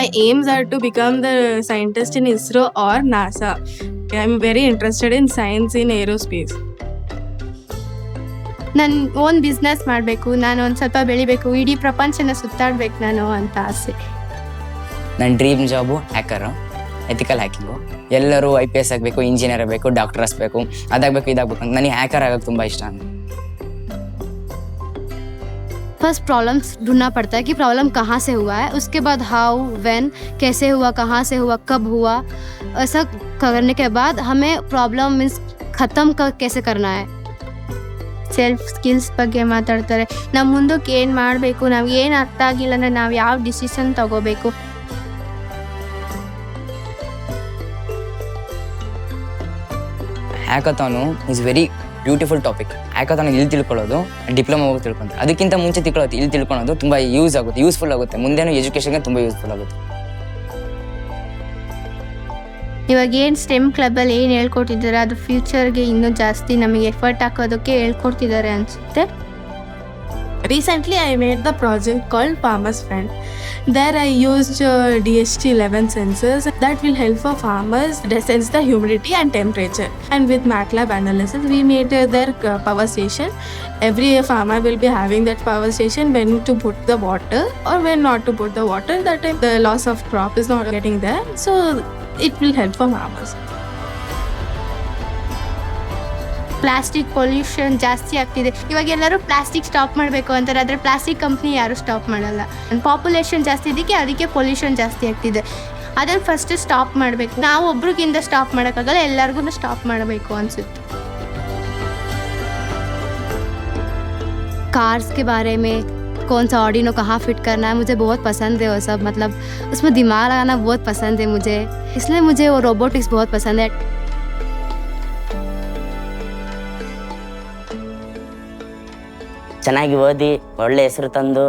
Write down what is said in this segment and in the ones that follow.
My aims are to become the scientist in ISRO or NASA. I'm very interested in science in aerospace. ನಾನು own business ಮಾಡಬೇಕು, ನಾನು ಒಂದು ಸ್ವಲ್ಪ ಬೆಳಿಬೇಕು, ಇಡೀ ಪ್ರಪಂಚನ ಸುತ್ತಾಡ್ಬೇಕು ನಾನು ಅಂತ ಆಸೆ. ನನ್ನ ಡ್ರೀಮ್ ಜಾಬು ಹ್ಯಾಕರು, ಎಥಿಕಲ್ ಹ್ಯಾಕಿಂಗು. ಎಲ್ಲರೂ IPS ಆಗಬೇಕು, ಇಂಜಿನಿಯರ್ ಆಗಬೇಕು, ಡಾಕ್ಟರ್ ಆಗಬೇಕು, ಅದಾಗಬೇಕು ಇದಾಗಬೇಕು ಅಂತ. ನನಗೆ ಹ್ಯಾಕರ್ ಆಗೋಕ್ಕೆ ತುಂಬ ಇಷ್ಟ. फर्स्ट प्रॉब्लम्स ढूंढना पड़ता है कि प्रॉब्लम कहाँ से हुआ है, उसके बाद हाउ, व्हेन, कैसे हुआ, कहाँ से हुआ, कब हुआ. ऐसा करने के बाद हमें प्रॉब्लम मीन्स ख़त्म कैसे करना है. ಸೆಲ್ಫ್ ಸ್ಕಿಲ್ಸ್ ಬಗ್ಗೆ ಮಾತಾಡ್ತಾರೆ. ನಾವು ಮುಂದಕ್ಕೆ ಏನು ಮಾಡಬೇಕು, ನಾವು ಏನು ಅರ್ಥ ಆಗಿಲ್ಲ ಅಂದರೆ ನಾವು ಯಾವ ಡಿಸಿಷನ್ ತಗೋಬೇಕು. Hackathon is very beautiful topic. Hackathon ಇಲ್ಲಿ ತಿಳ್ಕೊಳ್ಳೋದು, ಡಿಪ್ಲೊಮಾ ಹೋಗಿ ತಿಳ್ಕೊಂತಾರೆ. ಅದಕ್ಕಿಂತ ಮುಂಚೆ ಇಲ್ಲಿ ತಿಳ್ಕೊಳ್ಳೋದು ತುಂಬ ಯೂಸ್ಫುಲ್ ಆಗುತ್ತೆ. ಮುಂದೇನು ಎಜುಕೇಷನ್ಗೆ ತುಂಬ ಯೂಸ್ಫುಲ್ ಆಗುತ್ತೆ. ಇವಾಗ ಏನು ಸ್ಟೆಮ್ ಕ್ಲಬ್ಬಲ್ಲಿ ಏನು ಹೇಳ್ಕೊಟ್ಟಿದ್ದಾರೆ ಅದು ಫ್ಯೂಚರ್ಗೆ ಇನ್ನೂ ಜಾಸ್ತಿ ನಮಗೆ ಎಫರ್ಟ್ ಹಾಕೋದಕ್ಕೆ ಹೇಳ್ಕೊಡ್ತಿದ್ದಾರೆ ಅನಿಸುತ್ತೆ. Recently, I made the project called Farmer's Friend. There I used DHT11 sensors that will help for farmers sense the humidity and temperature. And with MATLAB analysis, we made their power station. Every farmer will be having that power station when to put the water or when not to put the water. That time the loss of crop is not getting there. So it will help for farmers. Plastic pollution ಜಾಸ್ತಿ ಆಗ್ತಿದೆ. ಇವಾಗ ಎಲ್ಲರೂ plastic stop ಮಾಡಬೇಕು ಅಂತಾರೆ, ಆದರೆ plastic company ಯಾರೂ stop ಮಾಡಲ್ಲ. Population ಜಾಸ್ತಿ ಅದಕ್ಕೆ ಪೊಲ್ಯೂಷನ್ ಜಾಸ್ತಿ ಆಗ್ತಿದೆ. ಅದನ್ನು ಫಸ್ಟ್ ಸ್ಟಾಪ್ ಮಾಡಬೇಕು. ನಾವು ಒಬ್ರಿಗಿಂತ ಸ್ಟಾಪ್ ಮಾಡೋಕ್ಕಾಗಲ್ಲ, ಎಲ್ಲರಿಗೂ ಸ್ಟಾಪ್ ಮಾಡಬೇಕು ಅನಿಸುತ್ತೆ. कार्स के बारे में कौन सा ऑर्डिनो कहाँ फिट करना है मुझे बहुत पसंद है. वो सब मतलब उसमें दिमाग लगाना बहुत पसंद है मुझे, इसलिए मुझे वो रोबोटिक्स बहुत पसंद है. ಚೆನ್ನಾಗಿ ಓದಿ ಒಳ್ಳೆ ಹೆಸರು ತಂದು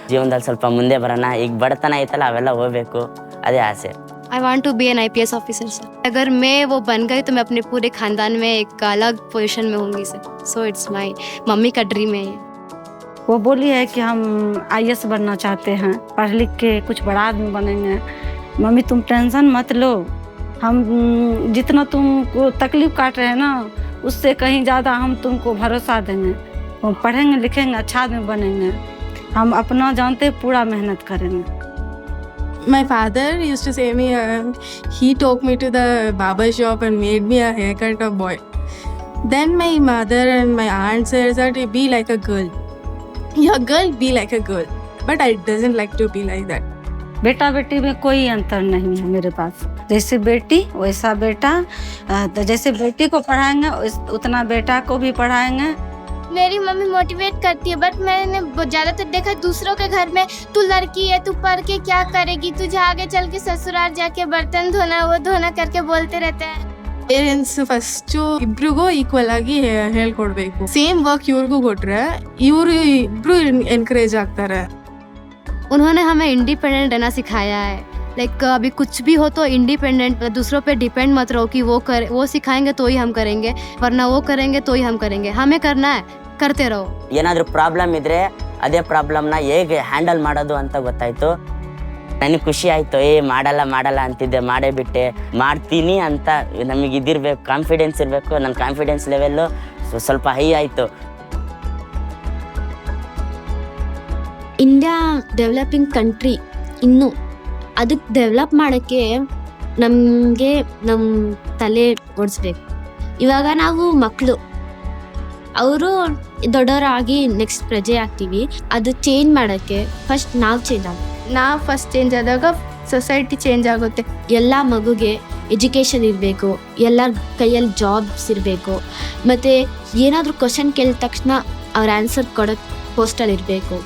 ಜೀವನದಲ್ಲಿ ಸ್ವಲ್ಪ ಮುಂದೆ ಬರೋಣ. ಈಗ ಬಡತನ ಐತಲ್ಲ ಅವೆಲ್ಲ ಹೋಗ್ಬೇಕು, ಅದೇ ಆಸೆ. I want to be an IPS officer sir. अगर मैं वो बन गई तो मैं अपने पूरे खानदान में एक अलग पोजीशन में होंगी sir. So it's my mummy का ड्रीम है. वो बोली है कि हम IAS बनना चाहते हैं, पढ़ लिख के कुछ बड़ा आदमी बनेंगे. मम्मी तुम टेंशन मत लो, हम जितना तुमको तकलीफ काट रहे हैं ना उससे कहीं ज़्यादा हम तुमको भरोसा देंगे. हम पढ़ेंगे लिखेंगे अच्छा आदमी बनेंगे. हम अपना जानते पूरा मेहनत करेंगे. My father used to say me, he took me to the barber shop and made me a haircut of boy. Then my mother and my aunt said that be like a girl. Your girl, be like a girl. But I doesn't like to be like that. बेटा बेटी में कोई अंतर नहीं है मेरे पास. जैसे बेटी वैसा बेटा. तो जैसे बेटी को पढ़ाएंगे उतना बेटा को भी पढ़ाएंगे. मेरी मम्मी मोटिवेट करती है, बट मैंने ज़्यादातर देखा दूसरों के घर में तू लड़की है, तू पढ़ के क्या करेगी, तुझे आगे चल के ससुराल जाके बर्तन धोना वो धोना करके बोलते रहते हैं. ಪೇರೆಂಟ್ಸ್ ಫಸ್ಟು ಇಬ್ರಿಗೂ ಈಕ್ವಲ್ ಆಗಿ ಹೇಳ್ಕೊಡ್ಬೇಕು. ಸೇಮ್ ವರ್ಕ್ ಇವ್ರಿಗೂ ಕೊಟ್ರೆ ಇವರು ಇಬ್ರು ಎನ್ಕರೇಜ್ ಆಗ್ತಾರೆ. उन्होंने हमें इंडिपेंडेंट रहना सिखाया है. लाइक अभी कुछ भी हो तो इंडिपेंडेंट, दूसरों पे डिपेंड मत रहो कि वो सिखाएंगे तो ही हम करेंगे, वरना वो करेंगे तो ही हम करेंगे. हमें करना है, करते रहो. ಏನಾದರೂ ಪ್ರಾಬ್ಲಮ್ ಇದ್ದರೆ ಅದೇ ಪ್ರಾಬ್ಲಮ್ನ ಹೇಗೆ ಹ್ಯಾಂಡಲ್ ಮಾಡೋದು ಅಂತ ಗೊತ್ತಾಯಿತು. ನನಗೆ ಖುಷಿ ಆಯಿತು. ಮಾಡಲ್ಲ ಅಂತಿದ್ದೆ, ಮಾಡೇ ಬಿಟ್ಟೆ, ಮಾಡ್ತೀನಿ ಅಂತ ನಮಗೆ ಇದಿರಬೇಕು, ಕಾನ್ಫಿಡೆನ್ಸ್ ಇರಬೇಕು. ನನ್ನ ಕಾನ್ಫಿಡೆನ್ಸ್ ಲೆವೆಲ್ಲು ಸ್ವಲ್ಪ ಹೈ ಆಯಿತು. India developing country. ಇನ್ನು ಅದಕ್ಕೆ ಡೆವಲಪ್ ಮಾಡೋಕ್ಕೆ ನಮಗೆ ನಮ್ಮ ತಲೆ ಓಡಿಸ್ಬೇಕು. ಇವಾಗ ನಾವು ಮಕ್ಕಳು, ಅವರು ದೊಡ್ಡವರಾಗಿ ನೆಕ್ಸ್ಟ್ ಪ್ರಜೆ ಆಗ್ತೀವಿ. ಅದು ಚೇಂಜ್ ಮಾಡೋಕ್ಕೆ ಫಸ್ಟ್ ನಾವು ಚೇಂಜ್ ಆಗಬೇಕು. ನಾವು ಫಸ್ಟ್ ಚೇಂಜ್ ಆದಾಗ ಸೊಸೈಟಿ ಚೇಂಜ್ ಆಗುತ್ತೆ. ಎಲ್ಲ ಮಗುಗೆ ಎಜುಕೇಷನ್ ಇರಬೇಕು, ಎಲ್ಲರ ಕೈಯಲ್ಲಿ ಜಾಬ್ಸ್ ಇರಬೇಕು, ಮತ್ತು ಏನಾದರೂ ಕ್ವಶನ್ ಕೇಳಿದ ತಕ್ಷಣ ಅವ್ರ ಆನ್ಸರ್ ಕೊಡೋಕ್ಕೆ ಪೋಸ್ಟಲ್ಲಿ ಇರಬೇಕು.